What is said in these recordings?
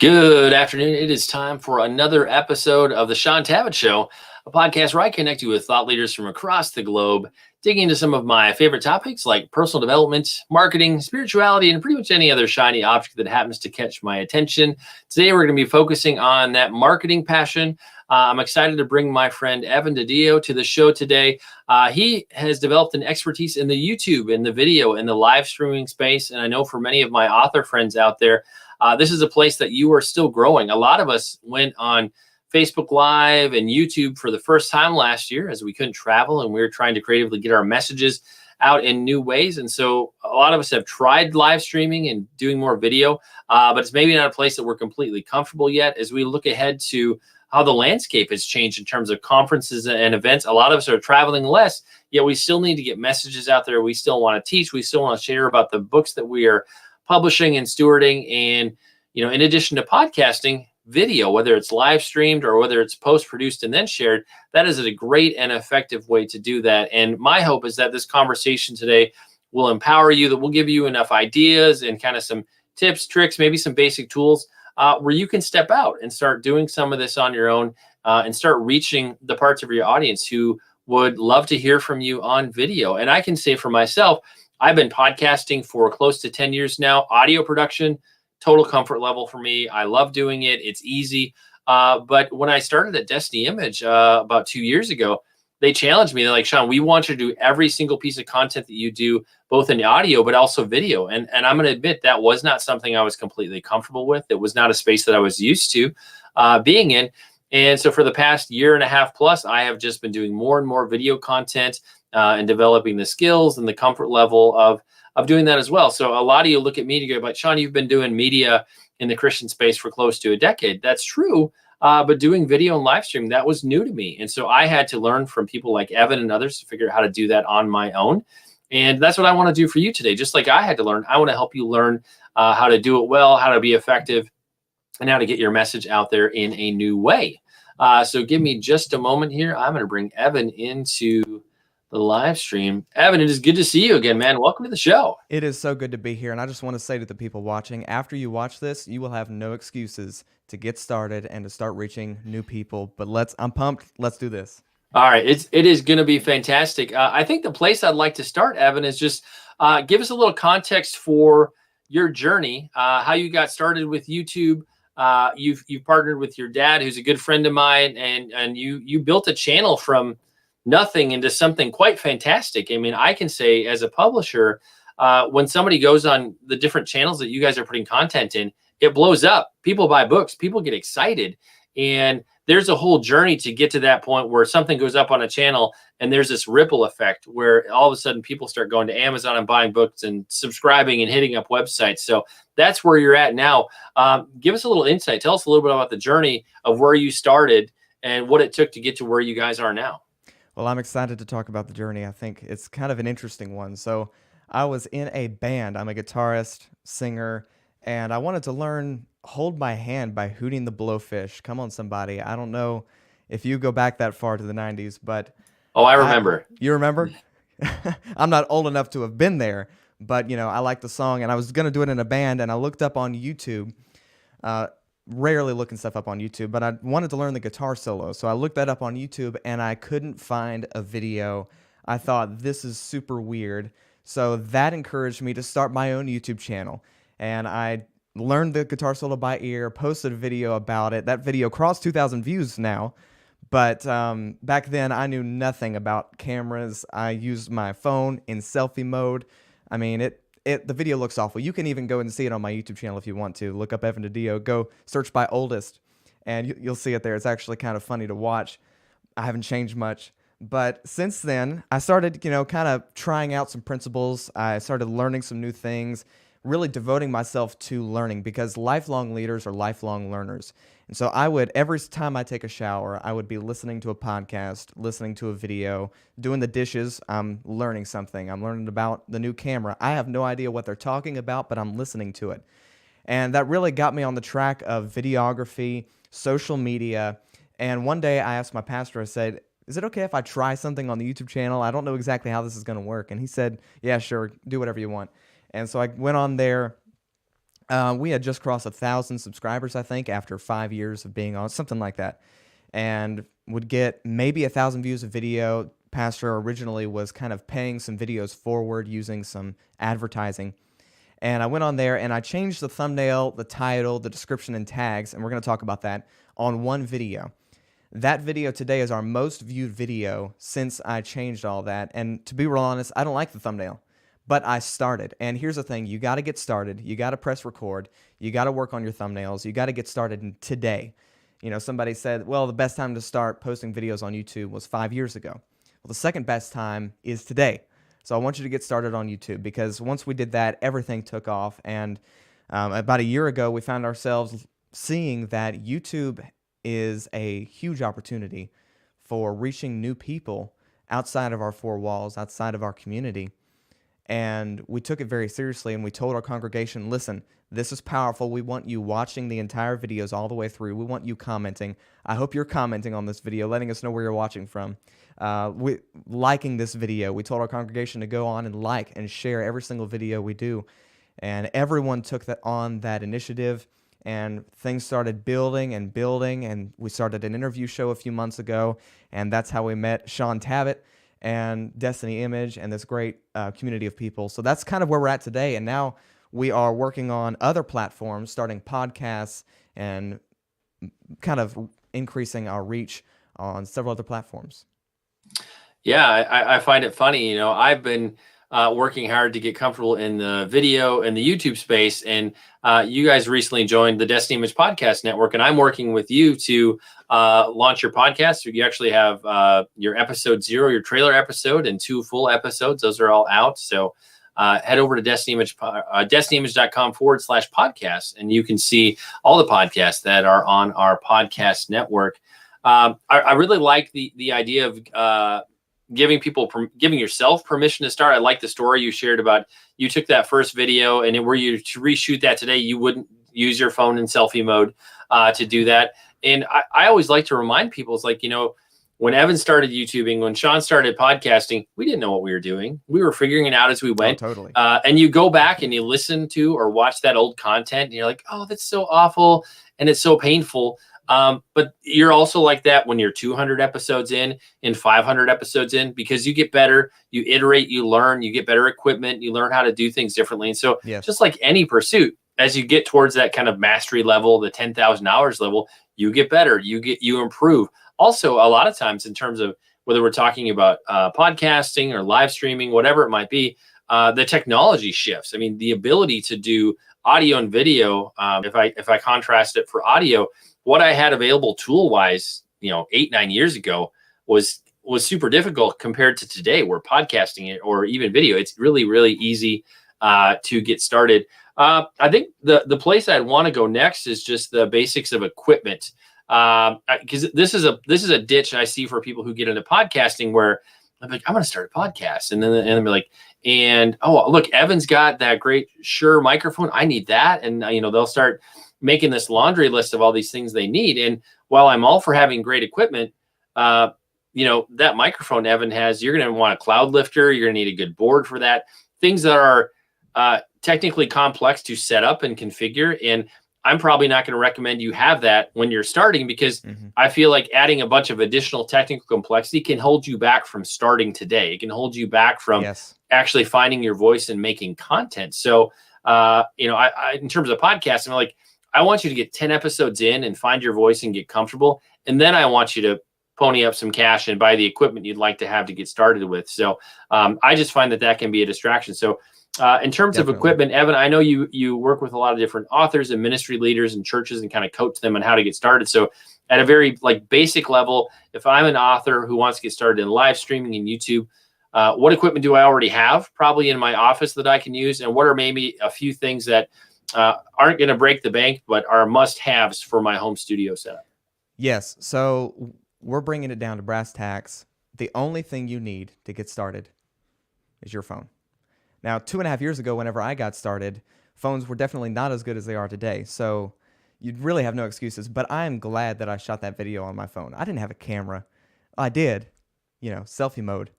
Good afternoon. It is time for another episode of the Shaun Tabatt Show, a podcast where I connect you with thought leaders from across the globe, digging into some of my favorite topics like personal development, marketing, spirituality, and pretty much any other shiny object that happens to catch my attention. Today, we're going to be focusing on that marketing passion. I'm excited to bring my friend Evan DiDio to the show today. He has developed an expertise in the YouTube, in the video, in the live streaming space. And I know for many of my author friends out there, this is a place that you are still growing. A lot of us went on Facebook Live and YouTube for the first time last year as we couldn't travel and we were trying to creatively get our messages out in new ways. And so a lot of us have tried live streaming and doing more video, but it's maybe not a place that we're completely comfortable yet. As we look ahead to how the landscape has changed in terms of conferences and events, a lot of us are traveling less, yet we still need to get messages out there. We still want to teach. We still want to share about the books that we are publishing and stewarding. And, in addition to podcasting, video, whether it's live streamed or whether it's post-produced and then shared, that is a great and effective way to do that. And my hope is that this conversation today will empower you, that will give you enough ideas and kind of some tips, tricks, maybe some basic tools where you can step out and start doing some of this on your own and start reaching the parts of your audience who would love to hear from you on video. And I can say for myself, I've been podcasting for close to 10 years now. Audio production, total comfort level for me. I love doing it. It's easy. But when I started at Destiny Image about 2 years ago, they challenged me. They're like, Shaun, we want you to do every single piece of content that you do, both in audio, but also video. And I'm going to admit that was not something I was completely comfortable with. It was not a space that I was used to being in. And so for the past year and a half plus, I have just been doing more and more video content and developing the skills and the comfort level of doing that as well. So a lot of you look at me to go, but Shaun, you've been doing media in the Christian space for close to a decade. That's true. But doing video and live stream, that was new to me. And so I had to learn from people like Evan and others to figure out how to do that on my own. And that's what I want to do for you today. Just like I had to learn, I want to help you learn how to do it well, how to be effective, and how to get your message out there in a new way. So give me just a moment here. I'm going to bring Evan into the live stream. Evan, it is good to see you again, man. Welcome to the show. It is so good to be here. And I just want to say to the people watching, after you watch this, you will have no excuses to get started and to start reaching new people. But I'm pumped. Let's do this. All right. It is going to be fantastic. I think the place I'd like to start, Evan, is just give us a little context for your journey, how you got started with YouTube. You've partnered with your dad, who's a good friend of mine, and you built a channel from nothing into something quite fantastic. I mean, I can say as a publisher, when somebody goes on the different channels that you guys are putting content in, it blows up. People buy books, people get excited. And there's a whole journey to get to that point where something goes up on a channel and there's this ripple effect where all of a sudden people start going to Amazon and buying books and subscribing and hitting up websites. So that's where you're at now. Give us a little insight. Tell us a little bit about the journey of where you started and what it took to get to where you guys are now. Well, I'm excited to talk about the journey. I think it's kind of an interesting one. So I was in a band. I'm a guitarist, singer, and I wanted to learn Hold My Hand by Hooting the Blowfish. Come on, somebody. I don't know if you go back that far to the 90s, but... Oh, I remember. You remember? I'm not old enough to have been there, but, I like the song, and I was going to do it in a band, and I looked up on YouTube, rarely looking stuff up on YouTube, but I wanted to learn the guitar solo. So I looked that up on YouTube and I couldn't find a video. I thought, this is super weird. So that encouraged me to start my own YouTube channel. And I learned the guitar solo by ear, posted a video about it. That video crossed 2,000 views now. But back then I knew nothing about cameras. I used my phone in selfie mode. I mean, the video looks awful. You can even go and see it on my YouTube channel if you want to. Look up Evan DiDio. Go search by oldest, and you'll see it there. It's actually kind of funny to watch. I haven't changed much. But since then, I started, kind of trying out some principles. I started learning some new things, really devoting myself to learning because lifelong leaders are lifelong learners. And so every time I take a shower, I would be listening to a podcast, listening to a video, doing the dishes. I'm learning something. I'm learning about the new camera. I have no idea what they're talking about, but I'm listening to it. And that really got me on the track of videography, social media. And one day I asked my pastor, I said, is it okay if I try something on the YouTube channel? I don't know exactly how this is going to work. And he said, yeah, sure, do whatever you want. And so I went on there. We had just crossed 1,000 subscribers, I think, after 5 years of being on, something like that, and would get maybe 1,000 views of video. Pastor originally was kind of paying some videos forward using some advertising. And I went on there and I changed the thumbnail, the title, the description, and tags, and we're going to talk about that on one video. That video today is our most viewed video since I changed all that. And to be real honest, I don't like the thumbnail, but I started. And here's the thing, you got to get started. You got to press record. You got to work on your thumbnails. You got to get started today. Somebody said, well, the best time to start posting videos on YouTube was 5 years ago. Well, the second best time is today. So I want you to get started on YouTube, because once we did that, everything took off. And about a year ago, we found ourselves seeing that YouTube is a huge opportunity for reaching new people outside of our four walls, outside of our community. And we took it very seriously, and we told our congregation, listen, this is powerful. We want you watching the entire videos all the way through. We want you commenting. I hope you're commenting on this video, letting us know where you're watching from. Liking this video. We told our congregation to go on and like and share every single video we do. And everyone took that initiative, and things started building and building. And we started an interview show a few months ago, and that's how we met Shaun Tabatt and Destiny Image and this great community of people. So that's kind of where we're at today. And now we are working on other platforms, starting podcasts and kind of increasing our reach on several other platforms. Yeah, I find it funny. I've been working hard to get comfortable in the video and the YouTube space, and you guys recently joined the Destiny Image Podcast Network, and I'm working with you to launch your podcast. You actually have your episode 0, your trailer episode, and 2 full episodes. Those are all out. So head over to destinyimage.com/podcast, and you can see all the podcasts that are on our podcast network. I really like the idea of giving yourself permission to start. I like the story you shared about you took that first video, and were you to reshoot that today, you wouldn't use your phone in selfie mode to do that. And I always like to remind people, it's like, when Evan started YouTubing, when Shaun started podcasting, we didn't know what we were doing. We were figuring it out as we went. Oh, totally. And you go back and you listen to or watch that old content, and you're like, oh, that's so awful, and it's so painful. But you're also like that when you're 200 episodes in and 500 episodes in, because you get better, you iterate, you learn, you get better equipment, you learn how to do things differently. And so Just like any pursuit, as you get towards that kind of mastery level, the 10,000 hours level, you get better, you improve. Also, a lot of times in terms of whether we're talking about podcasting or live streaming, whatever it might be, the technology shifts. I mean, the ability to do audio and video, if I contrast it for audio, what I had available tool-wise, 8-9 years ago was super difficult compared to today, where podcasting or even video, it's really, really easy to get started. I think the place I'd want to go next is just the basics of equipment, because this is a ditch I see for people who get into podcasting, where I'm like, I'm going to start a podcast, and then they're like, oh, look, Evan's got that great Shure microphone, I need that, and they'll start making this laundry list of all these things they need. And while I'm all for having great equipment, that microphone Evan has, you're going to want a cloud lifter. You're going to need a good board for that. Things that are technically complex to set up and configure. And I'm probably not going to recommend you have that when you're starting, because I feel like adding a bunch of additional technical complexity can hold you back from starting today. It can hold you back from actually finding your voice and making content. So, I in terms of podcasting, I'm like, I want you to get 10 episodes in and find your voice and get comfortable. And then I want you to pony up some cash and buy the equipment you'd like to have to get started with. So I just find that can be a distraction. So in terms of equipment, Evan, I know you work with a lot of different authors and ministry leaders and churches and kind of coach them on how to get started. So at a very basic level, if I'm an author who wants to get started in live streaming and YouTube, what equipment do I already have probably in my office that I can use? And what are maybe a few things that aren't going to break the bank, but are must-haves for my home studio setup? Yes. So we're bringing it down to brass tacks. The only thing you need to get started is your phone. Now, 2.5 years ago, whenever I got started, phones were definitely not as good as they are today. So you'd really have no excuses. But I am glad that I shot that video on my phone. I didn't have a camera. I did, selfie mode.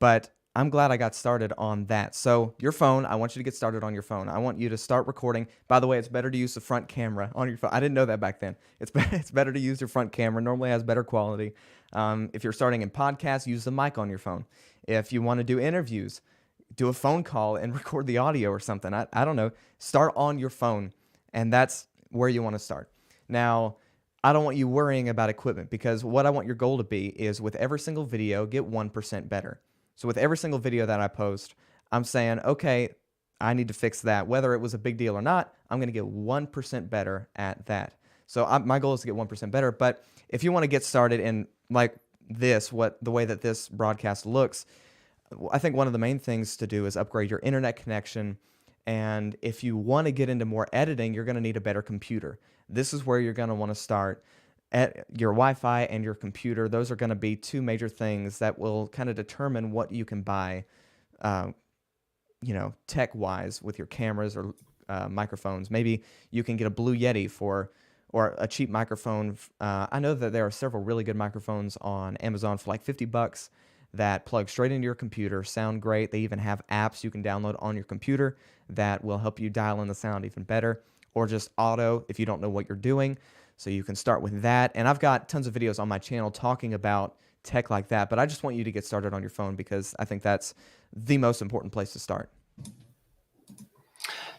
But I'm glad I got started on that. So your phone, I want you to get started on your phone. I want you to start recording. By the way, it's better to use the front camera on your phone. I didn't know that back then. It's better to use your front camera. Normally has better quality. If you're starting in podcasts, use the mic on your phone. If you want to do interviews, do a phone call and record the audio or something. I don't know. Start on your phone, and that's where you want to start. Now, I don't want you worrying about equipment, because what I want your goal to be is with every single video, get 1% better. So with every single video that I post, I'm saying, okay, I need to fix that. Whether it was a big deal or not, I'm going to get 1% better at that. So my goal is to get 1% better. But if you want to get started in like this, the way that this broadcast looks, I think one of the main things to do is upgrade your internet connection. And if you want to get into more editing, you're going to need a better computer. This is where you're going to want to start. At your Wi-Fi and your computer, those are going to be two major things that will kind of determine what you can buy, tech-wise with your cameras or microphones. Maybe you can get a Blue Yeti or a cheap microphone. I know that there are several really good microphones on Amazon for like $50 that plug straight into your computer, sound great. They even have apps you can download on your computer that will help you dial in the sound even better, or just auto if you don't know what you're doing. So you can start with that. And I've got tons of videos on my channel talking about tech like that, but I just want you to get started on your phone because I think that's the most important place to start.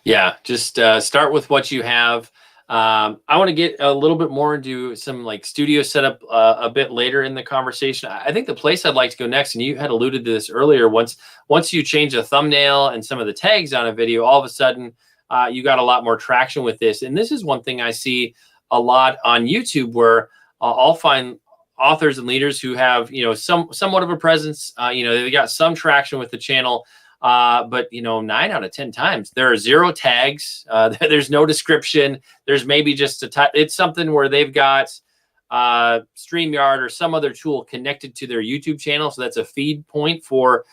Yeah, just start with what you have. I want to get a little bit more into some like studio setup a bit later in the conversation. I think the place I'd like to go next, and you had alluded to this earlier, once you change a thumbnail and some of the tags on a video, all of a sudden you got a lot more traction with this. And this is one thing I see a lot on YouTube, where I'll find authors and leaders who have, somewhat of a presence. They've got some traction with the channel, but 9 out of 10 times there are 0 tags. There's no description. There's maybe just it's something where they've got StreamYard or some other tool connected to their YouTube channel, so that's a feed point for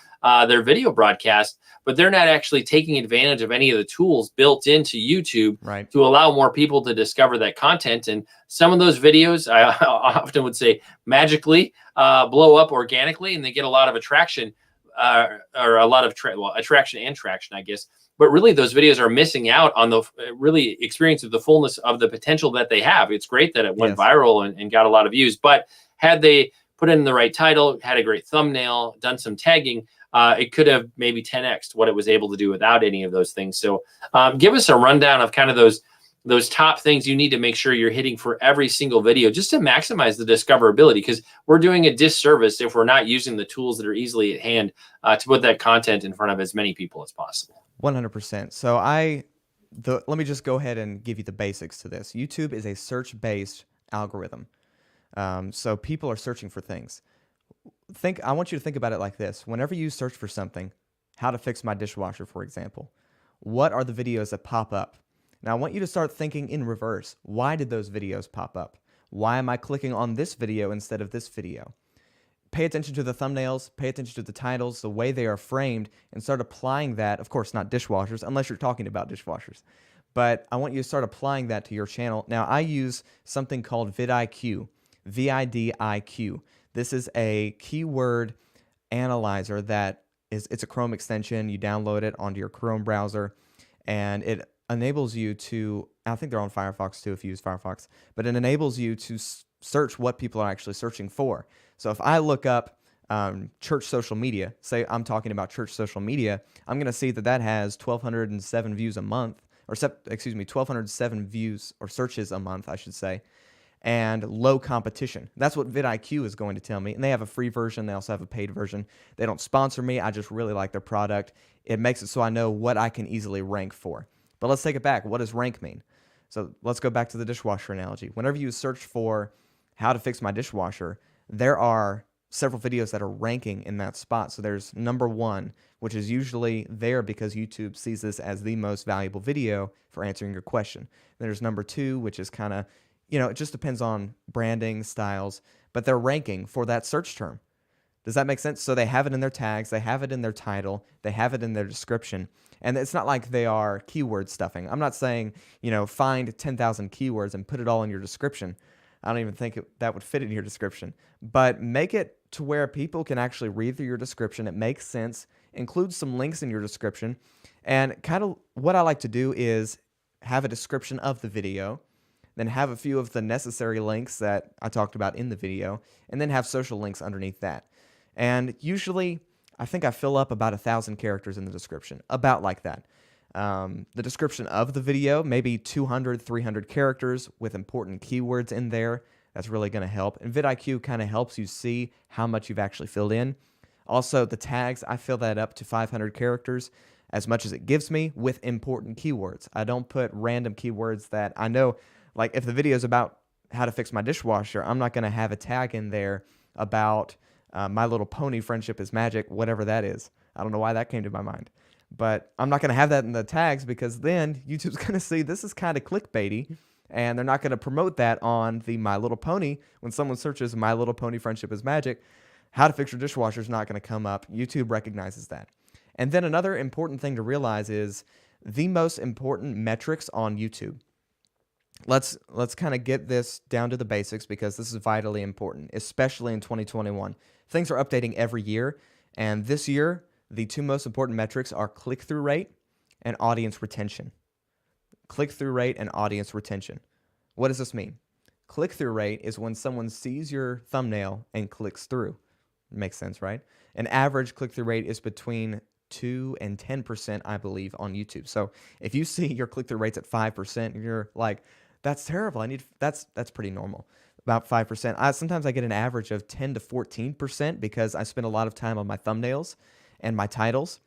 their video broadcast, but they're not actually taking advantage of any of the tools built into YouTube to allow more people to discover that content. And some of those videos, I often would say, magically blow up organically, and they get a lot of attraction, or a lot of attraction and traction, I guess. But really, those videos are missing out on the really experience of the fullness of the potential that they have. It's great that it went viral and got a lot of views, but had they put in the right title, had a great thumbnail, done some tagging, it could have maybe 10x'd what it was able to do without any of those things. So give us a rundown of kind of those top things you need to make sure you're hitting for every single video, just to maximize the discoverability, because we're doing a disservice if we're not using the tools that are easily at hand to put that content in front of as many people as possible. 100%. So let me just go ahead and give you the basics to this. YouTube is a search-based algorithm. So people are searching for things. I want you to think about it like this. Whenever you search for something, how to fix my dishwasher, for example, what are the videos that pop up? Now, I want you to start thinking in reverse. Why did those videos pop up? Why am I clicking on this video instead of this video? Pay attention to the thumbnails, pay attention to the titles, the way they are framed, and start applying that. Of course, not dishwashers, unless you're talking about dishwashers. But I want you to start applying that to your channel. Now, I use something called vidIQ, VIDIQ. This is a keyword analyzer it's a Chrome extension. You download it onto your Chrome browser, and it enables you to, I think they're on Firefox too if you use Firefox, but it enables you to search what people are actually searching for. So if I look up church social media, say I'm talking about church social media, I'm going to see that has 1,207 views a month, 1,207 views or searches a month, I should say, and low competition. That's what vidIQ is going to tell me. And they have a free version. They also have a paid version. They don't sponsor me. I just really like their product. It makes it so I know what I can easily rank for. But let's take it back. What does rank mean? So let's go back to the dishwasher analogy. Whenever you search for how to fix my dishwasher, there are several videos that are ranking in that spot. So there's number 1, which is usually there because YouTube sees this as the most valuable video for answering your question. Then there's number 2, which is kind of, it just depends on branding styles, but they're ranking for that search term. Does that make sense? So they have it in their tags, they have it in their title, they have it in their description. And it's not like they are keyword stuffing. I'm not saying, find 10,000 keywords and put it all in your description. I don't even think that would fit in your description. But make it to where people can actually read through your description. It makes sense. Include some links in your description. And kind of what I like to do is have a description of the video, then have a few of the necessary links that I talked about in the video, and then have social links underneath that. And usually, I think I fill up about 1,000 characters in the description, about like that. The description of the video, maybe 200, 300 characters with important keywords in there. That's really going to help. And vidIQ kind of helps you see how much you've actually filled in. Also, the tags, I fill that up to 500 characters, as much as it gives me, with important keywords. I don't put random keywords that I know, like if the video is about how to fix my dishwasher, I'm not going to have a tag in there about My Little Pony Friendship is Magic, whatever that is. I don't know why that came to my mind. But I'm not going to have that in the tags, because then YouTube's going to see this is kind of clickbaity, and they're not going to promote that on the My Little Pony. When someone searches My Little Pony Friendship is Magic, how to fix your dishwasher is not going to come up. YouTube recognizes that. And then another important thing to realize is the most important metrics on YouTube. Let's kind of get this down to the basics, because this is vitally important, especially in 2021. Things are updating every year, and this year, the two most important metrics are click-through rate and audience retention. Click-through rate and audience retention. What does this mean? Click-through rate is when someone sees your thumbnail and clicks through. Makes sense, right? An average click-through rate is between 2 and 10%, I believe, on YouTube. So if you see your click-through rates at 5%, and you're like, that's terrible. That's pretty normal. About 5%. Sometimes I get an average of 10 to 14% because I spend a lot of time on my thumbnails and my titles.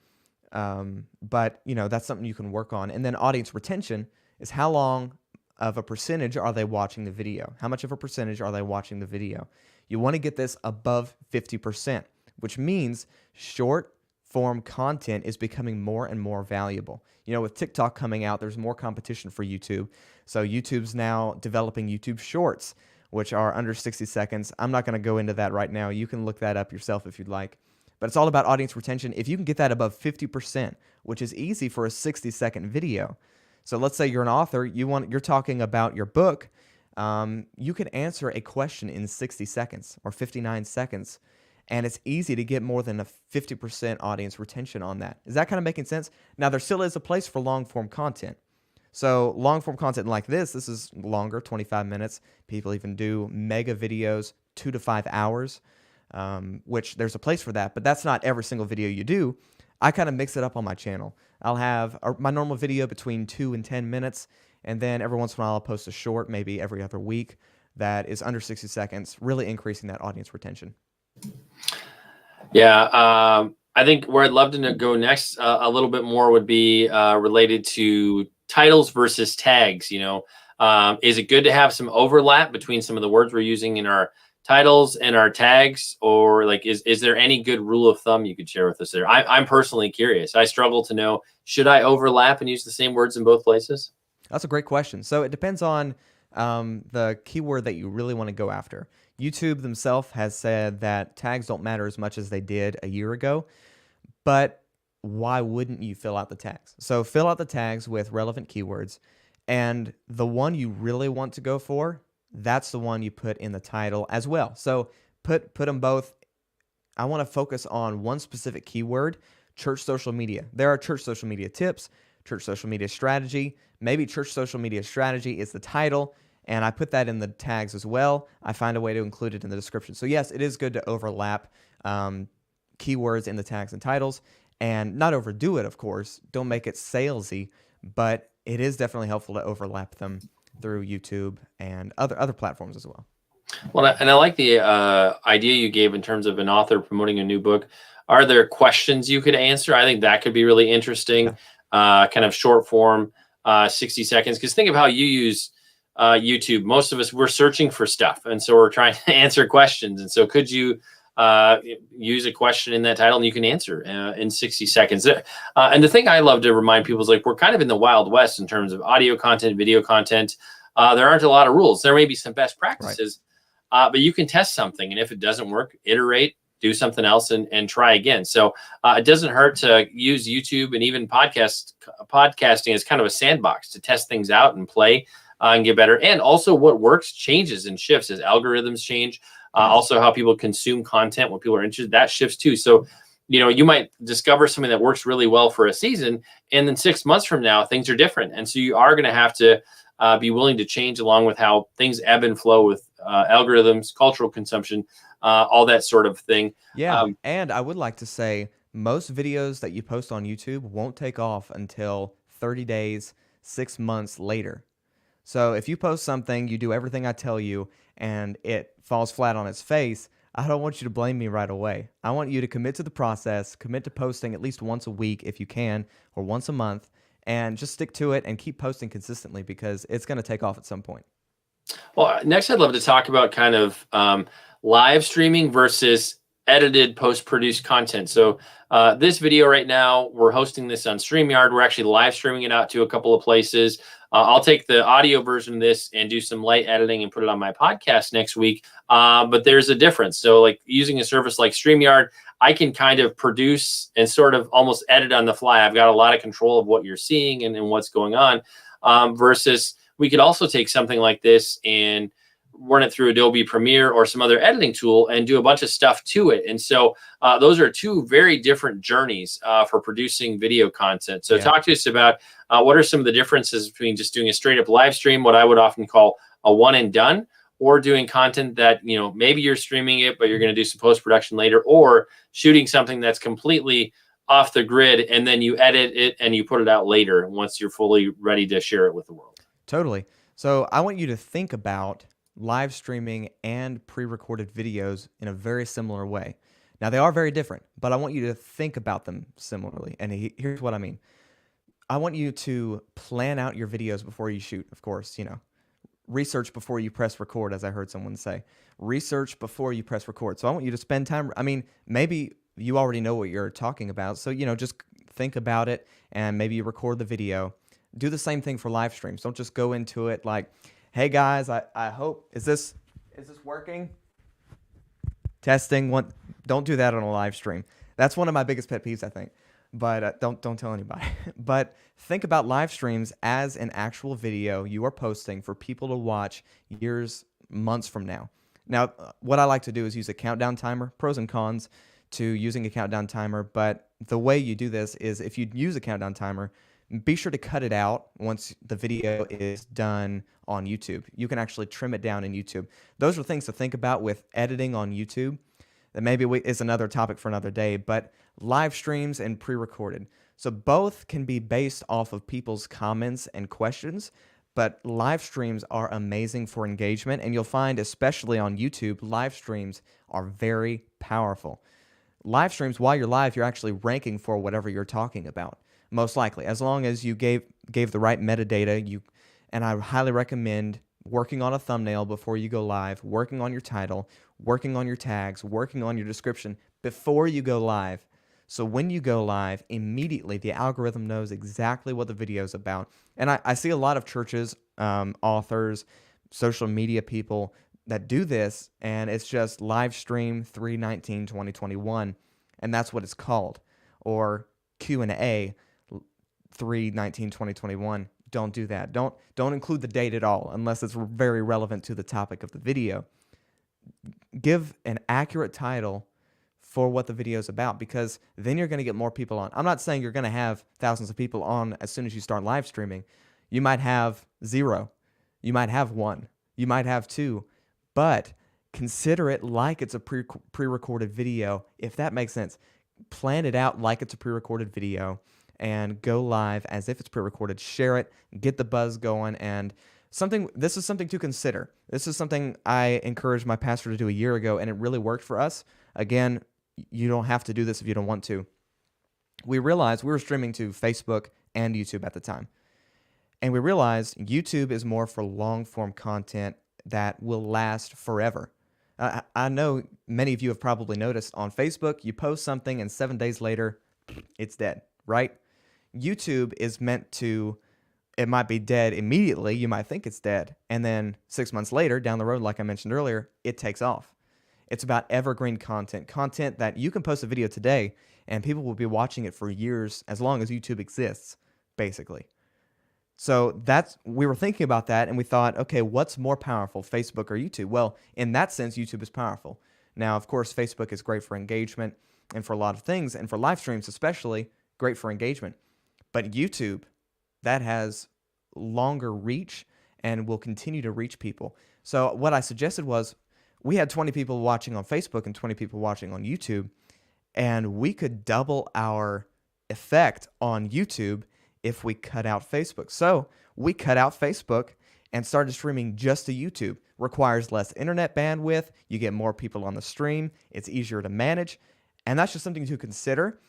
But that's something you can work on. And then audience retention is how long of a percentage are they watching the video? How much of a percentage are they watching the video? You want to get this above 50%, which means short form content is becoming more and more valuable. With TikTok coming out, there's more competition for YouTube. So YouTube's now developing YouTube Shorts, which are under 60 seconds. I'm not going to go into that right now. You can look that up yourself if you'd like. But it's all about audience retention. If you can get that above 50%, which is easy for a 60-second video. So let's say you're an author, you're talking about your book. You can answer a question in 60 seconds or 59 seconds. And it's easy to get more than a 50% audience retention on that. Is that kind of making sense? Now, there still is a place for long-form content. So long-form content like this is longer, 25 minutes. People even do mega videos, 2 to 5 hours, which there's a place for that. But that's not every single video you do. I kind of mix it up on my channel. I'll have my normal video between 2 and 10 minutes, and then every once in a while I'll post a short, maybe every other week, that is under 60 seconds, really increasing that audience retention. Yeah, I think where I'd love to go next a little bit more would be related to titles versus tags. Is it good to have some overlap between some of the words we're using in our titles and our tags, or like is there any good rule of thumb you could share with us there? I'm personally curious. I struggle to know, should I overlap and use the same words in both places? That's a great question. So it depends on the keyword that you really want to go after. YouTube themselves has said that tags don't matter as much as they did a year ago, but why wouldn't you fill out the tags? So fill out the tags with relevant keywords, and the one you really want to go for, that's the one you put in the title as well. So put them both. I want to focus on one specific keyword, church social media. There are church social media tips, church social media strategy. Maybe church social media strategy is the title, and I put that in the tags as well. I find a way to include it in the description. So yes, it is good to overlap keywords in the tags and titles, and not overdo it, of course. Don't make it salesy, but it is definitely helpful to overlap them through YouTube and other platforms as well. Well, and I like the idea you gave in terms of an author promoting a new book. Are there questions you could answer? I think that could be really interesting. Yeah. Kind of short form, 60 seconds. Because think of how you use YouTube. Most of us, we're searching for stuff, and so we're trying to answer questions. And so could you use a question in that title and you can answer in 60 seconds. And the thing I love to remind people is, like, we're kind of in the Wild West in terms of audio content, video content. There aren't a lot of rules. There may be some best practices, right, but you can test something. And if it doesn't work, iterate, do something else and try again. So it doesn't hurt to use YouTube and even podcasting as kind of a sandbox to test things out and play and get better. And also what works changes and shifts as algorithms change. Also how people consume content, what people are interested, that shifts too. So, you might discover something that works really well for a season, and then 6 months from now, things are different. And so you are going to have to be willing to change along with how things ebb and flow with algorithms, cultural consumption, all that sort of thing. Yeah. And I would like to say most videos that you post on YouTube won't take off until 30 days, 6 months later. So if you post something, you do everything I tell you, and it falls flat on its face, I don't want you to blame me right away. I want you to commit to the process, commit to posting at least once a week if you can, or once a month, and just stick to it and keep posting consistently because it's going to take off at some point. Well, next I'd love to talk about kind of live streaming versus edited post-produced content. So this video right now, we're hosting this on StreamYard. We're actually live streaming it out to a couple of places. I'll take the audio version of this and do some light editing and put it on my podcast next week. But there's a difference. So like using a service like StreamYard, I can kind of produce and sort of almost edit on the fly. I've got a lot of control of what you're seeing and what's going on, versus we could also take something like this and run it through Adobe Premiere or some other editing tool and do a bunch of stuff to it. And so those are two very different journeys for producing video content. So talk to us about what are some of the differences between just doing a straight up live stream, what I would often call a one and done, or doing content that, maybe you're streaming it, but you're going to do some post-production later, or shooting something that's completely off the grid and then you edit it and you put it out later once you're fully ready to share it with the world. Totally. So I want you to think about live streaming and pre-recorded videos in a very similar way. Now, they are very different, but I want you to think about them similarly. And here's what I mean. I want you to plan out your videos before you shoot, of course, research before you press record, as I heard someone say. Research before you press record. So I want you to spend time. I mean, maybe you already know what you're talking about. So, just think about it and maybe you record the video. Do the same thing for live streams. Don't just go into it like, hey guys, I hope, is this working? Testing one. Don't do that on a live stream. That's one of my biggest pet peeves, I think. But don't tell anybody. But think about live streams as an actual video you are posting for people to watch years, months from now. Now, what I like to do is use a countdown timer. Pros and cons to using a countdown timer. But the way you do this is if you use a countdown timer, be sure to cut it out once the video is done on YouTube. You can actually trim it down in YouTube. Those are things to think about with editing on YouTube. That maybe is another topic for another day, but live streams and pre-recorded. So both can be based off of people's comments and questions, but live streams are amazing for engagement, and you'll find, especially on YouTube, live streams are very powerful. Live streams, while you're live, you're actually ranking for whatever you're talking about. Most likely, as long as you gave the right metadata, and I highly recommend working on a thumbnail before you go live, working on your title, working on your tags, working on your description before you go live. So when you go live, immediately the algorithm knows exactly what the video is about. And I see a lot of churches, authors, social media people that do this, and it's just live stream 3/19/2021, and that's what it's called, or Q&A 3/19/2021. Don't do that. Don't include the date at all unless it's very relevant to the topic of the video. Give an accurate title for what the video is about, because then you're going to get more people on. I'm not saying you're going to have thousands of people on as soon as you start live streaming. You might have 0. You might have 1. You might have 2. But consider it like it's a pre-recorded video, if that makes sense. Plan it out like it's a pre-recorded video and go live as if it's pre-recorded. Share it, get the buzz going, and this is something to consider. This is something I encouraged my pastor to do a year ago, and it really worked for us. Again, you don't have to do this if you don't want to. We realized we were streaming to Facebook and YouTube at the time, and we realized YouTube is more for long-form content that will last forever. I know many of you have probably noticed on Facebook, you post something and 7 days later, it's dead, right? YouTube is meant to, it might be dead immediately, you might think it's dead, and then 6 months later, down the road, like I mentioned earlier, it takes off. It's about evergreen content that you can post a video today, and people will be watching it for years, as long as YouTube exists, basically. So we were thinking about that, and we thought, okay, what's more powerful, Facebook or YouTube? Well, in that sense, YouTube is powerful. Now, of course, Facebook is great for engagement and for a lot of things, and for live streams especially, great for engagement. But YouTube, that has longer reach and will continue to reach people. So what I suggested was, we had 20 people watching on Facebook and 20 people watching on YouTube, and we could double our effect on YouTube if we cut out Facebook. So we cut out Facebook and started streaming just to YouTube. Requires less internet bandwidth. You get more people on the stream. It's easier to manage. And that's just something to consider.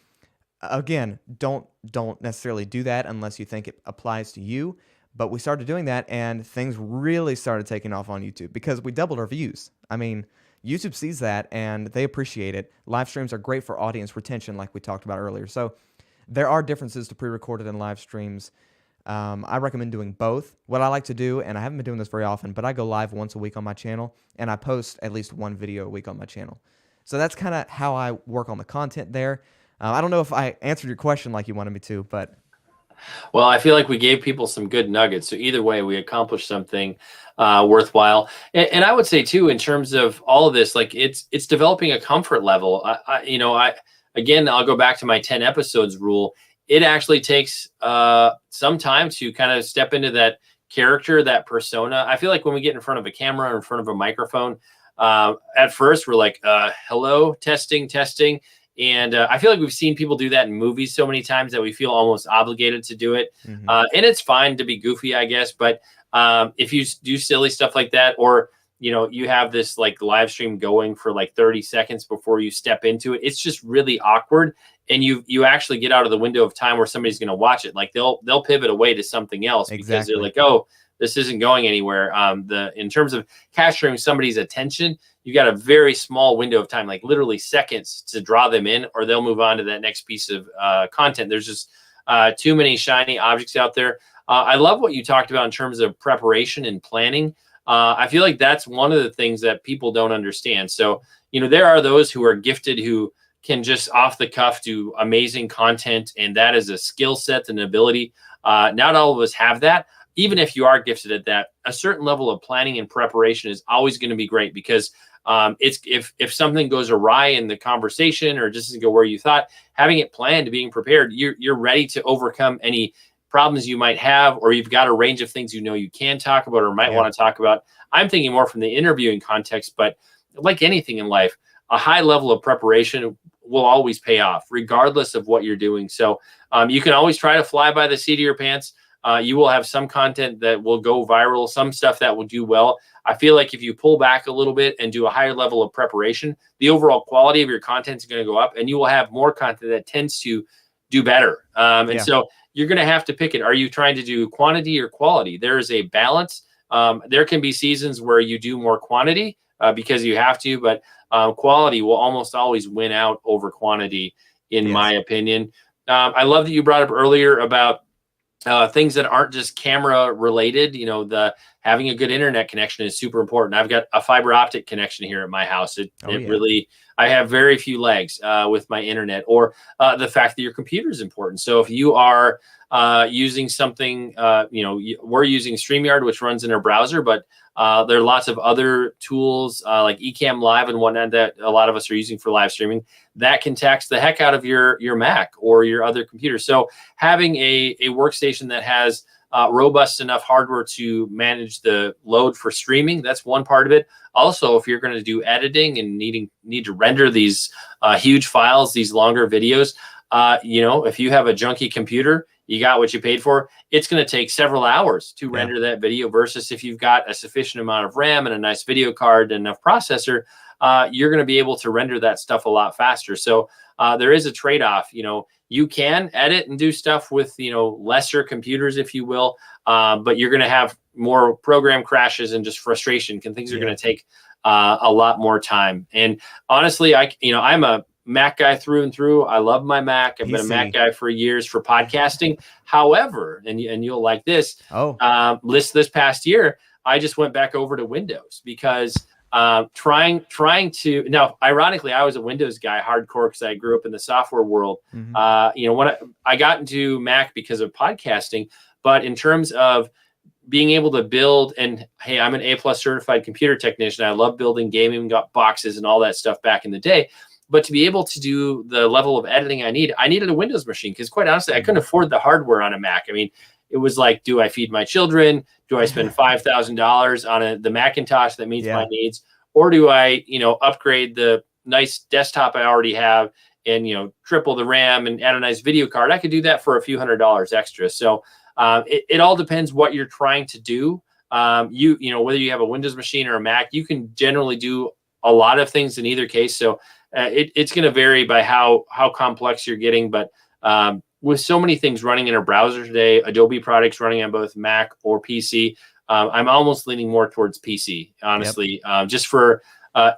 Again, don't necessarily do that unless you think it applies to you. But we started doing that, and things really started taking off on YouTube because we doubled our views. I mean, YouTube sees that, and they appreciate it. Live streams are great for audience retention, like we talked about earlier. So there are differences to pre-recorded and live streams. I recommend doing both. What I like to do, and I haven't been doing this very often, but I go live once a week on my channel, and I post at least one video a week on my channel. So that's kind of how I work on the content there. I don't know if I answered your question like you wanted me to, but... Well, I feel like we gave people some good nuggets. So either way, we accomplished something worthwhile. And I would say too, in terms of all of this, like it's developing a comfort level. Again, I'll go back to my 10 episodes rule. It actually takes some time to kind of step into that character, that persona. I feel like when we get in front of a camera or in front of a microphone, at first we're like, hello, testing. And I feel like we've seen people do that in movies so many times that we feel almost obligated to do it. Mm-hmm. And it's fine to be goofy, I guess. But if you do silly stuff like that, or, you have this like live stream going for like 30 seconds before you step into it, it's just really awkward. And you actually get out of the window of time where somebody's going to watch it. Like they'll pivot away to something else because they're like, oh, this isn't going anywhere. In terms of capturing somebody's attention, you got a very small window of time, like literally seconds to draw them in, or they'll move on to that next piece of content. There's just too many shiny objects out there. I love what you talked about in terms of preparation and planning. I feel like that's one of the things that people don't understand. So, there are those who are gifted who can just off the cuff do amazing content, and that is a skill set and ability. Not all of us have that. Even if you are gifted at that, a certain level of planning and preparation is always going to be great, because it's if something goes awry in the conversation or just doesn't go where you thought, having it planned, being prepared, you're ready to overcome any problems you might have, or you've got a range of things you can talk about or might want to talk about. I'm thinking more from the interviewing context, but like anything in life, a high level of preparation will always pay off, regardless of what you're doing. So you can always try to fly by the seat of your pants. You will have some content that will go viral, some stuff that will do well. I feel like if you pull back a little bit and do a higher level of preparation, the overall quality of your content is going to go up, and you will have more content that tends to do better. And so you're going to have to pick it. Are you trying to do quantity or quality? There is a balance. There can be seasons where you do more quantity because you have to, but quality will almost always win out over quantity, in my opinion. I love that you brought up earlier about things that aren't just camera related. Having a good internet connection is super important. I've got a fiber optic connection here at my house. Really, I have very few lags with my internet, or the fact that your computer is important. So if you are using something, we're using StreamYard, which runs in our browser, but there are lots of other tools like Ecamm Live and whatnot that a lot of us are using for live streaming that can tax the heck out of your Mac or your other computer. So having a workstation that has robust enough hardware to manage the load for streaming, that's one part of it. Also, if you're going to do editing and need to render these huge files, these longer videos, if you have a junky computer, you got what you paid for. It's going to take several hours to render that video, versus if you've got a sufficient amount of RAM and a nice video card and enough processor, you're going to be able to render that stuff a lot faster. So there is a trade-off. You can edit and do stuff with, lesser computers, if you will, but you're going to have more program crashes and just frustration, and things are going to take a lot more time. And honestly, I'm a Mac guy through and through. I love my Mac. I've been a Mac guy for years for podcasting. However, and you'll like this, this past year, I just went back over to Windows because trying to, now, ironically, I was a Windows guy hardcore because I grew up in the software world. Mm-hmm. When I got into Mac because of podcasting, But in terms of being able to build, and hey, I'm an A+ certified computer technician. I love building gaming boxes and all that stuff back in the day. But to be able to do the level of editing I needed a Windows machine, because quite honestly, I couldn't afford the hardware on a Mac. I mean, it was like, do I feed my children? Do I spend $5,000 on the Macintosh that meets my needs? Or do I, upgrade the nice desktop I already have and, triple the RAM and add a nice video card? I could do that for a few $100s extra. So it all depends what you're trying to do. Whether you have a Windows machine or a Mac, you can generally do a lot of things in either case. So it's going to vary by how complex you're getting. But with so many things running in a browser today, Adobe products running on both Mac or PC, I'm almost leaning more towards PC, honestly, just for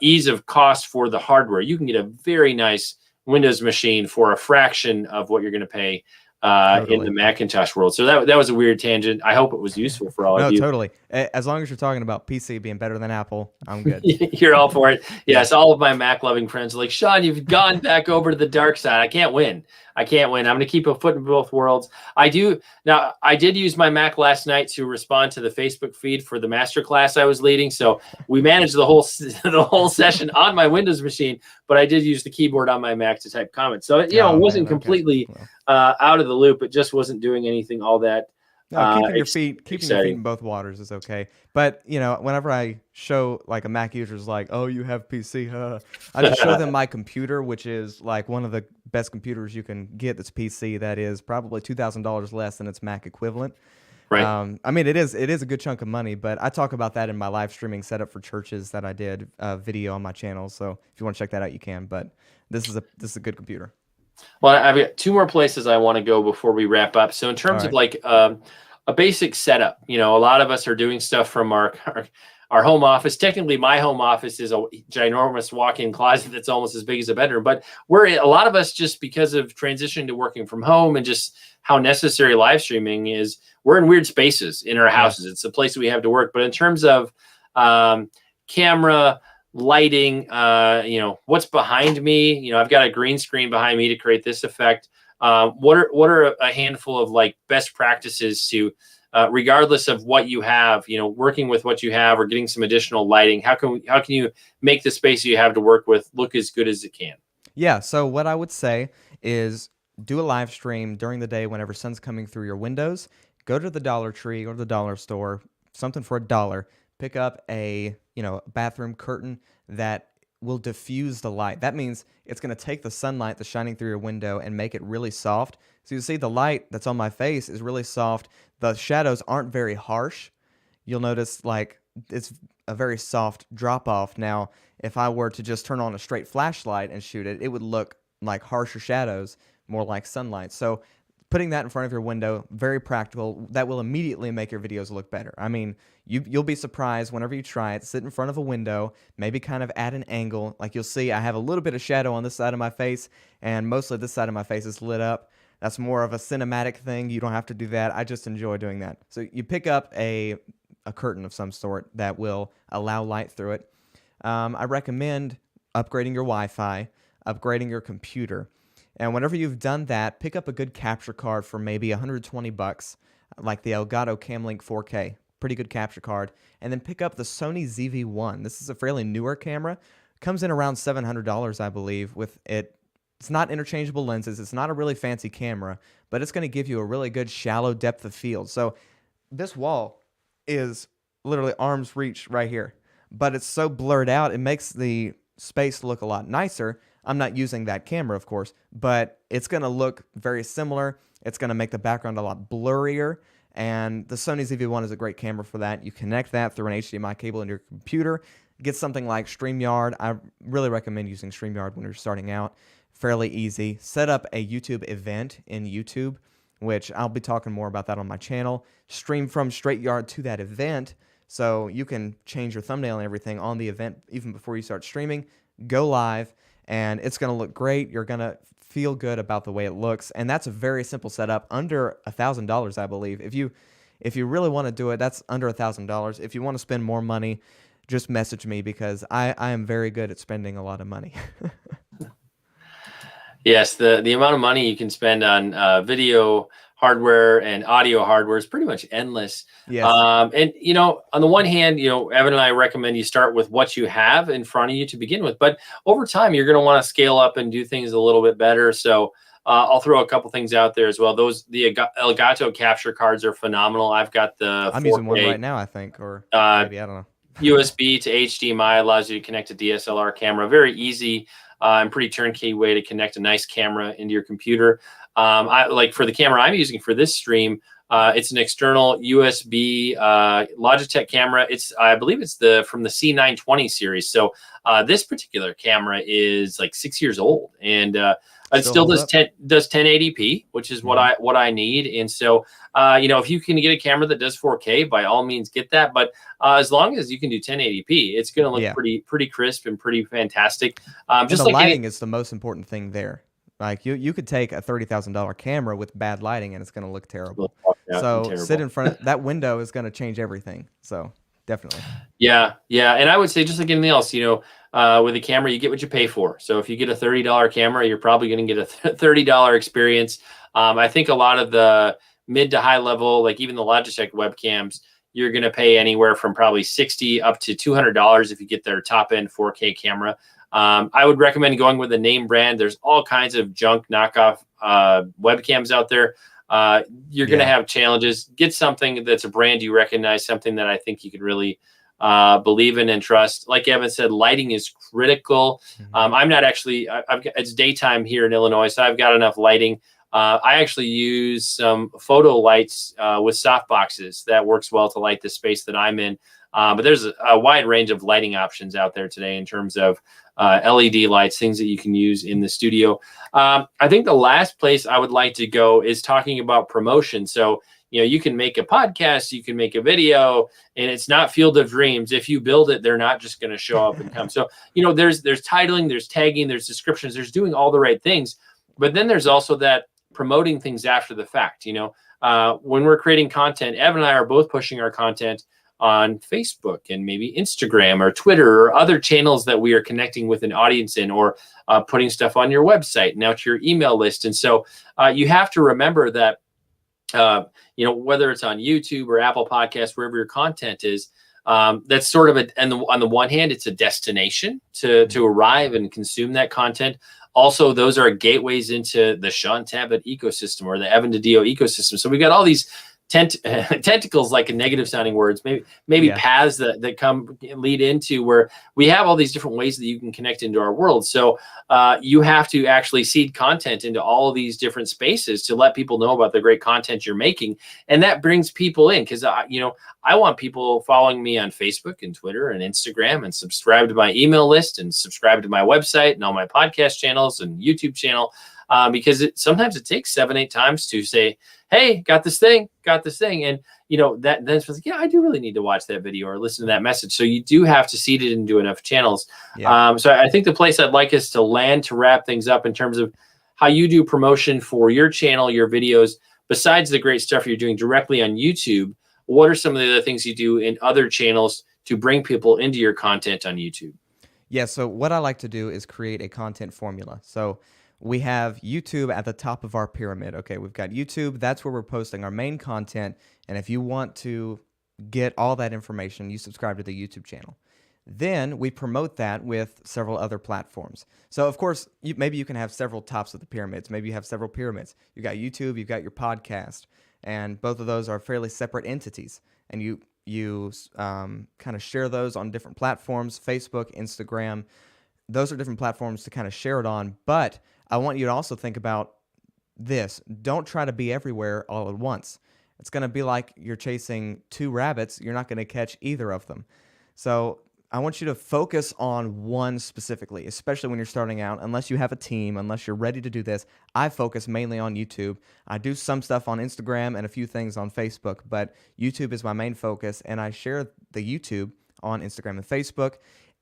ease of cost for the hardware. You can get a very nice Windows machine for a fraction of what you're going to pay in the Macintosh world. So that was a weird tangent. I hope it was useful for all of you. No, totally. As long as you're talking about PC being better than Apple, I'm good. You're all for it. Yes, all of my Mac loving friends are like, Shaun, you've gone back over to the dark side. I can't win. I'm going to keep a foot in both worlds. I did use my Mac last night to respond to the Facebook feed for the masterclass I was leading. So we managed the whole session on my Windows machine, but I did use the keyboard on my Mac to type comments. So it wasn't completely out of the loop. It just wasn't doing anything all that. No, keeping your feet in both waters is okay. But whenever I show like a Mac user's like, oh, you have PC, I just show them my computer, which is like one of the best computers you can get that's PC. That is probably $2,000 less than its Mac equivalent. Right. I mean, it is a good chunk of money, but I talk about that in my live streaming setup for churches that I did video on my channel. So if you want to check that out, you can. But this is a good computer. Well, I've got two more places I want to go before we wrap up. So in terms of like a basic setup, a lot of us are doing stuff from our home office. Technically, my home office is a ginormous walk-in closet that's almost as big as a bedroom. But a lot of us, just because of transitioning to working from home and just how necessary live streaming is, we're in weird spaces in our houses. It's the place we have to work. But in terms of camera, lighting, what's behind me, I've got a green screen behind me to create this effect. What are a handful of like best practices to, regardless of what you have, working with what you have or getting some additional lighting? How can you make the space you have to work with look as good as it can? Yeah. So what I would say is do a live stream during the day whenever sun's coming through your windows. Go to the Dollar Tree or the dollar store, something for $1. Pick up a bathroom curtain that will diffuse the light. That means it's going to take the sunlight that's shining through your window and make it really soft. So you see the light that's on my face is really soft. The shadows aren't very harsh. You'll notice like it's a very soft drop off. Now, if I were to just turn on a straight flashlight and shoot it, it would look like harsher shadows, more like sunlight. So putting that in front of your window, very practical. That will immediately make your videos look better. I mean, you'll be surprised whenever you try it. Sit in front of a window, maybe kind of at an angle. Like you'll see I have a little bit of shadow on this side of my face, and mostly this side of my face is lit up. That's more of a cinematic thing. You don't have to do that. I just enjoy doing that. So you pick up a curtain of some sort that will allow light through it. I recommend upgrading your Wi-Fi, upgrading your computer. And whenever you've done that, pick up a good capture card for maybe $120, like the Elgato Camlink 4K. Pretty good capture card. And then pick up the Sony ZV-1. This is a fairly newer camera. Comes in around $700, I believe, with it. It's not interchangeable lenses. It's not a really fancy camera, but it's going to give you a really good shallow depth of field. So this wall is literally arm's reach right here, but it's so blurred out, it makes the space look a lot nicer. I'm not using that camera, of course, but it's going to look very similar. It's going to make the background a lot blurrier, and the Sony ZV-1 is a great camera for that. You connect that through an HDMI cable into your computer, get something like StreamYard. I really recommend using StreamYard when you're starting out. Fairly easy. Set up a YouTube event in YouTube, which I'll be talking more about that on my channel. Stream from StreamYard to that event, so you can change your thumbnail and everything on the event even before you start streaming. Go live, and it's going to look great. You're going to feel good about the way it looks, and that's a very simple setup, under $1,000, I believe. If you really want to do it, that's under $1,000. If you want to spend more money, just message me, because I am very good at spending a lot of money. Yes, the amount of money you can spend on video hardware and audio hardware is pretty much endless. Yes. And on the one hand, Evan and I recommend you start with what you have in front of you to begin with, but over time you're going to want to scale up and do things a little bit better. So I'll throw a couple things out there as well. The Elgato capture cards are phenomenal. I've got the I'm 4K, using one right now, I think, or maybe, I don't know. USB to HDMI, allows you to connect a DSLR camera. Very easy and pretty turnkey way to connect a nice camera into your computer. I like for the camera I'm using for this stream. It's an external USB Logitech camera. I believe it's from the C920 series. So this particular camera is like 6 years old, and it still does 1080p, which is what I need. And so if you can get a camera that does 4K, by all means get that. But as long as you can do 1080p, it's going to look pretty crisp and pretty fantastic. Just the lighting is the most important thing there. Like you could take a $30,000 camera with bad lighting and it's going to look terrible. So sit in front of that window is going to change everything. So definitely. Yeah. And I would say just like anything else, with a camera, you get what you pay for. So if you get a $30 camera, you're probably going to get a $30 experience. I think a lot of the mid to high level, like even the Logitech webcams, you're going to pay anywhere from probably $60 up to $200 if you get their top end 4K camera. I would recommend going with a name brand. There's all kinds of junk knockoff webcams out there. You're going to have challenges. Get something that's a brand you recognize, something that I think you could really believe in and trust. Like Evan said, lighting is critical. I'm not actually, it's daytime here in Illinois, so I've got enough lighting. I actually use some photo lights with soft boxes that works well to light the space that I'm in. But there's a wide range of lighting options out there today in terms of LED lights, things that you can use in the studio. I think the last place I would like to go is talking about promotion. So, you can make a podcast, you can make a video, and it's not Field of Dreams. If you build it, they're not just going to show up and come. So, there's titling, there's tagging, there's descriptions, there's doing all the right things. But then there's also that promoting things after the fact. When we're creating content, Evan and I are both pushing our content on Facebook and maybe Instagram or Twitter or other channels that we are connecting with an audience in, or putting stuff on your website and out to your email list. And so you have to remember that, whether it's on YouTube or Apple Podcasts, wherever your content is, that's sort of on the one hand, it's a destination to arrive and consume that content. Also, those are gateways into the Shaun Tabatt ecosystem or the Evan DiDio ecosystem. So we've got all these tentacles, like a negative sounding words, maybe paths that lead into where we have all these different ways that you can connect into our world. So you have to actually seed content into all of these different spaces to let people know about the great content you're making. And that brings people in, because I want people following me on Facebook and Twitter and Instagram, and subscribe to my email list, and subscribe to my website and all my podcast channels and YouTube channel. Because sometimes it takes 7-8 times to say, hey, got this thing. And, that then it's like, I do really need to watch that video or listen to that message. So you do have to seed it into enough channels. So I think the place I'd like us to land to wrap things up in terms of how you do promotion for your channel, your videos, besides the great stuff you're doing directly on YouTube, what are some of the other things you do in other channels to bring people into your content on YouTube? Yeah, so what I like to do is create a content formula. So we have YouTube at the top of our pyramid. Okay, we've got YouTube. That's where we're posting our main content. And if you want to get all that information, you subscribe to the YouTube channel. Then we promote that with several other platforms. So, of course, maybe you can have several tops of the pyramids. Maybe you have several pyramids. You've got YouTube, you've got your podcast, and both of those are fairly separate entities. And you kind of share those on different platforms, Facebook, Instagram. Those are different platforms to kind of share it on. But I want you to also think about this. Don't try to be everywhere all at once. It's going to be like you're chasing two rabbits. You're not going to catch either of them. So I want you to focus on one specifically, especially when you're starting out. Unless you have a team, unless you're ready to do this, I focus mainly on YouTube. I do some stuff on Instagram and a few things on Facebook, but YouTube is my main focus, and I share the YouTube on Instagram and Facebook.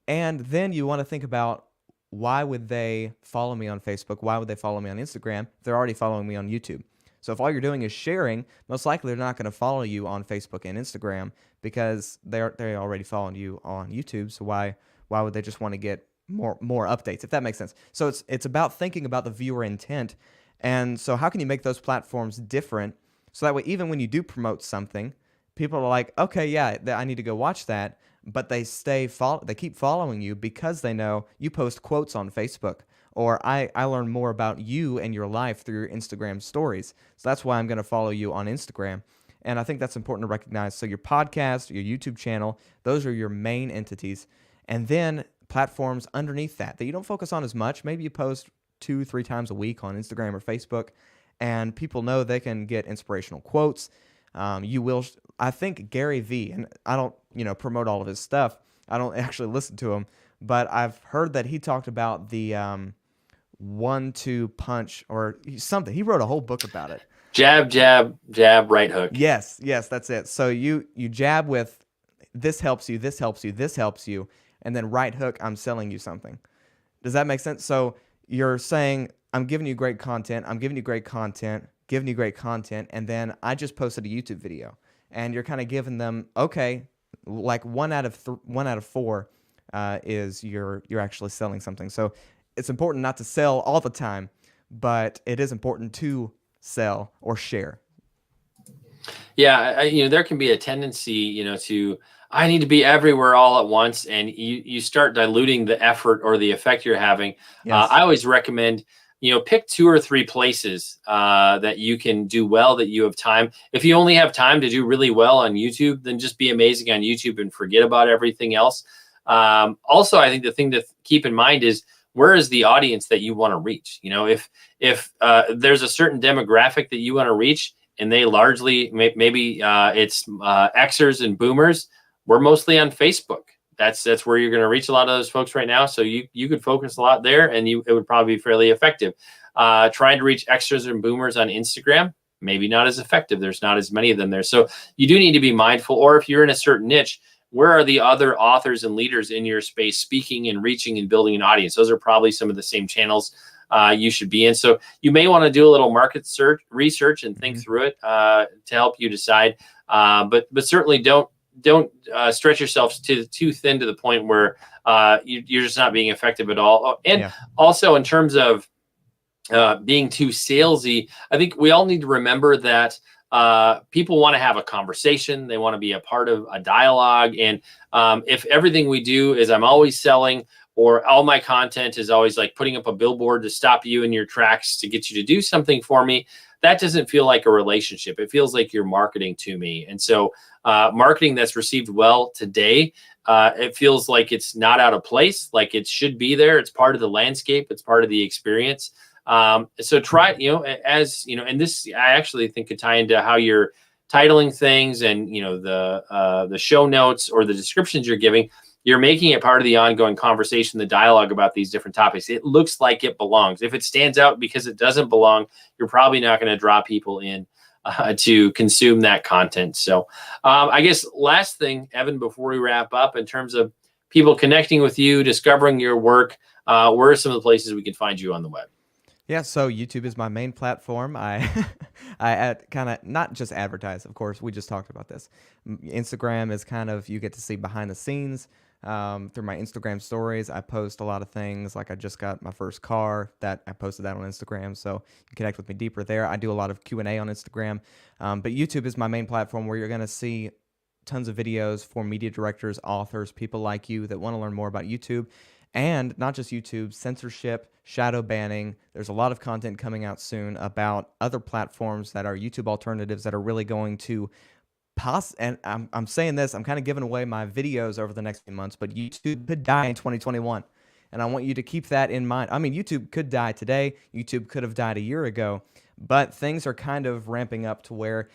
And then you want to think about, why would they follow me on Facebook? Why would they follow me on Instagram if they're already following me on YouTube? So if all you're doing is sharing, most likely they're not going to follow you on Facebook and Instagram because they already following you on YouTube. So why would they just want to get more updates, if that makes sense? So it's about thinking about the viewer intent. And so how can you make those platforms different So that way, even when you do promote something, people are like, okay, yeah, I need to go watch that. But they they keep following you because they know you post quotes on Facebook, or I learn more about you and your life through your Instagram stories. So that's why I'm going to follow you on Instagram. And I think that's important to recognize. So your podcast, your YouTube channel, those are your main entities. And then platforms underneath that you don't focus on as much. Maybe you post 2-3 times a week on Instagram or Facebook, and people know they can get inspirational quotes. I think Gary Vee, and I don't, promote all of his stuff. I don't actually listen to him, but I've heard that he talked about the 1-2 punch or something. He wrote a whole book about it. Jab, jab, jab, right hook. Yes, that's it. So you jab with this helps you, this helps you, this helps you, and then right hook, I'm selling you something. Does that make sense? So you're saying, I'm giving you great content, giving you great content, and then I just posted a YouTube video, and you're kind of giving them, okay, like 1 out of 4 is you're actually selling something. So it's important not to sell all the time, but it is important to sell or share. Yeah, there can be a tendency, to I need to be everywhere all at once, and you start diluting the effort or the effect you're having. Yes. I always recommend, pick 2 or 3 places that you can do well, that you have time. If you only have time to do really well on YouTube, then just be amazing on YouTube and forget about everything else. Also, I think the thing to keep in mind is, where is the audience that you want to reach? If there's a certain demographic that you want to reach, and they largely, maybe it's Xers and boomers, we're mostly on Facebook. That's where you're going to reach a lot of those folks right now. So you could focus a lot there, and it would probably be fairly effective. Trying to reach Xers and boomers on Instagram, maybe not as effective. There's not as many of them there. So you do need to be mindful. Or if you're in a certain niche, where are the other authors and leaders in your space speaking and reaching and building an audience? Those are probably some of the same channels you should be in. So you may want to do a little market research and think through it to help you decide. But certainly don't stretch yourself too thin to the point where you're just not being effective at all. And also, in terms of being too salesy, I think we all need to remember that people want to have a conversation. They want to be a part of a dialogue. And if everything we do is I'm always selling, or all my content is always like putting up a billboard to stop you in your tracks to get you to do something for me, that doesn't feel like a relationship. It feels like you're marketing to me. And so marketing that's received well today, it feels like it's not out of place, like it should be there. It's part of the landscape. It's part of the experience. So try, and this I actually think could tie into how you're titling things and, the show notes or the descriptions you're giving. You're making it part of the ongoing conversation, the dialogue about these different topics. It looks like it belongs. If it stands out because it doesn't belong, you're probably not going to draw people in to consume that content. So I guess last thing, Evan, before we wrap up, in terms of people connecting with you, discovering your work, where are some of the places we can find you on the web? Yeah, so YouTube is my main platform. I kind of not just advertise, of course. We just talked about this. Instagram is kind of, you get to see behind the scenes through my Instagram stories. I post a lot of things, like I just got my first car, that I posted that on Instagram, so you can connect with me deeper there. I do a lot of Q&A on Instagram, but YouTube is my main platform where you're going to see tons of videos for media directors, authors, people like you that want to learn more about YouTube. And not just YouTube, censorship, shadow banning. There's a lot of content coming out soon about other platforms that are YouTube alternatives that are really going to and I'm saying this, I'm kind of giving away my videos over the next few months, but YouTube could die in 2021. And I want you to keep that in mind. I mean, YouTube could die today. YouTube could have died a year ago, but things are kind of ramping up to where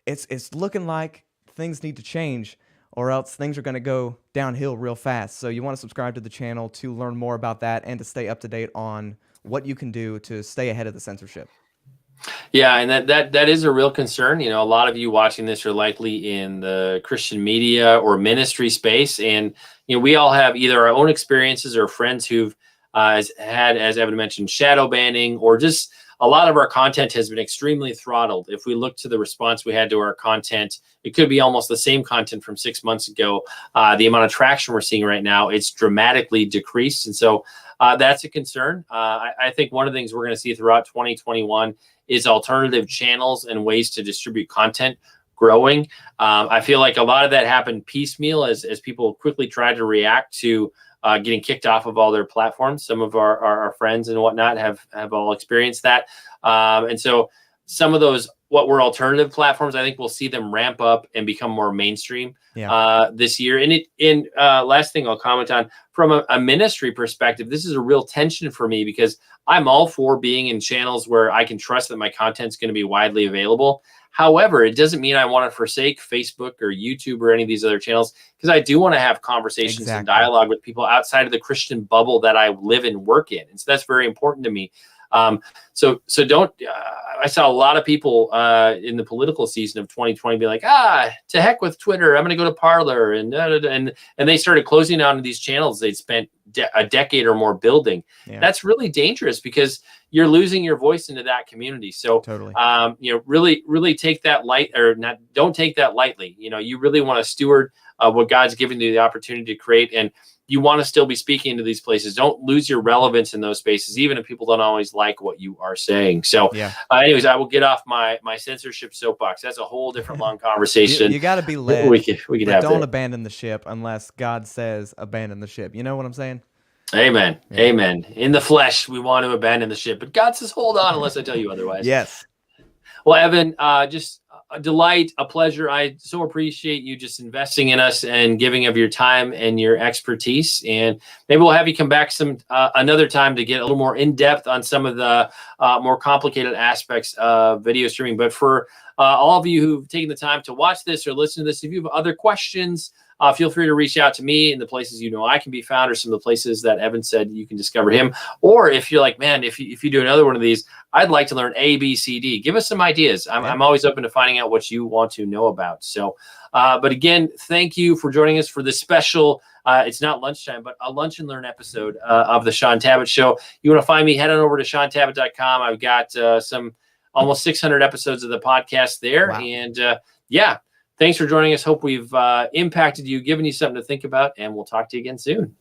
it's looking like things need to change, or else things are going to go downhill real fast. So you want to subscribe to the channel to learn more about that and to stay up to date on what you can do to stay ahead of the censorship. Yeah, and that is a real concern. A lot of you watching this are likely in the Christian media or ministry space, and we all have either our own experiences or friends who've had, as Evan mentioned, shadow banning, or just a lot of our content has been extremely throttled. If we look to the response we had to our content, it could be almost the same content from 6 months ago. The amount of traction we're seeing right now, it's dramatically decreased. And so that's a concern. I think one of the things we're going to see throughout 2021 is alternative channels and ways to distribute content growing. I feel like a lot of that happened piecemeal as people quickly tried to react to getting kicked off of all their platforms. Some of our friends and whatnot have all experienced that. And so some of those, what were alternative platforms, I think we'll see them ramp up and become more mainstream this year. And last thing I'll comment on, from a ministry perspective, this is a real tension for me, because I'm all for being in channels where I can trust that my content's going to be widely available. However, it doesn't mean I want to forsake Facebook or YouTube or any of these other channels, because I do want to have conversations and dialogue with people outside of the Christian bubble that I live and work in. And so that's very important to me. So don't, I saw a lot of people in the political season of 2020 be like, to heck with Twitter, I'm going to go to Parler, and they started closing down these channels they'd spent a decade or more building. That's really dangerous, because you're losing your voice into that community. So totally. Really take that don't take that lightly. You really want to steward what God's given you the opportunity to create, and you want to still be speaking into these places. Don't lose your relevance in those spaces, even if people don't always like what you are saying. So anyways, I will get off my censorship soapbox. That's a whole different long conversation. You got to be led. We could have don't abandon the ship unless God says abandon the ship. You know what I'm saying? Amen. Yeah. Amen. In the flesh, we want to abandon the ship, but God says, hold on, unless I tell you otherwise. Yes. Well, Evan, just a delight, a pleasure. I so appreciate you just investing in us and giving of your time and your expertise. And maybe we'll have you come back another time to get a little more in depth on some of the more complicated aspects of video streaming. But for all of you who've taken the time to watch this or listen to this, if you have other questions, feel free to reach out to me in the places I can be found, or some of the places that Evan said you can discover him. Or if you're like, man, if you do another one of these, I'd like to learn A, B, C, D. Give us some ideas. I'm always open to finding out what you want to know about. So, but again, thank you for joining us for this special, it's not lunchtime, but a lunch and learn episode of the Shaun Tabatt Show. You want to find me, head on over to ShaunTabatt.com. I've got some almost 600 episodes of the podcast there. Wow. And thanks for joining us. Hope we've impacted you, given you something to think about, and we'll talk to you again soon.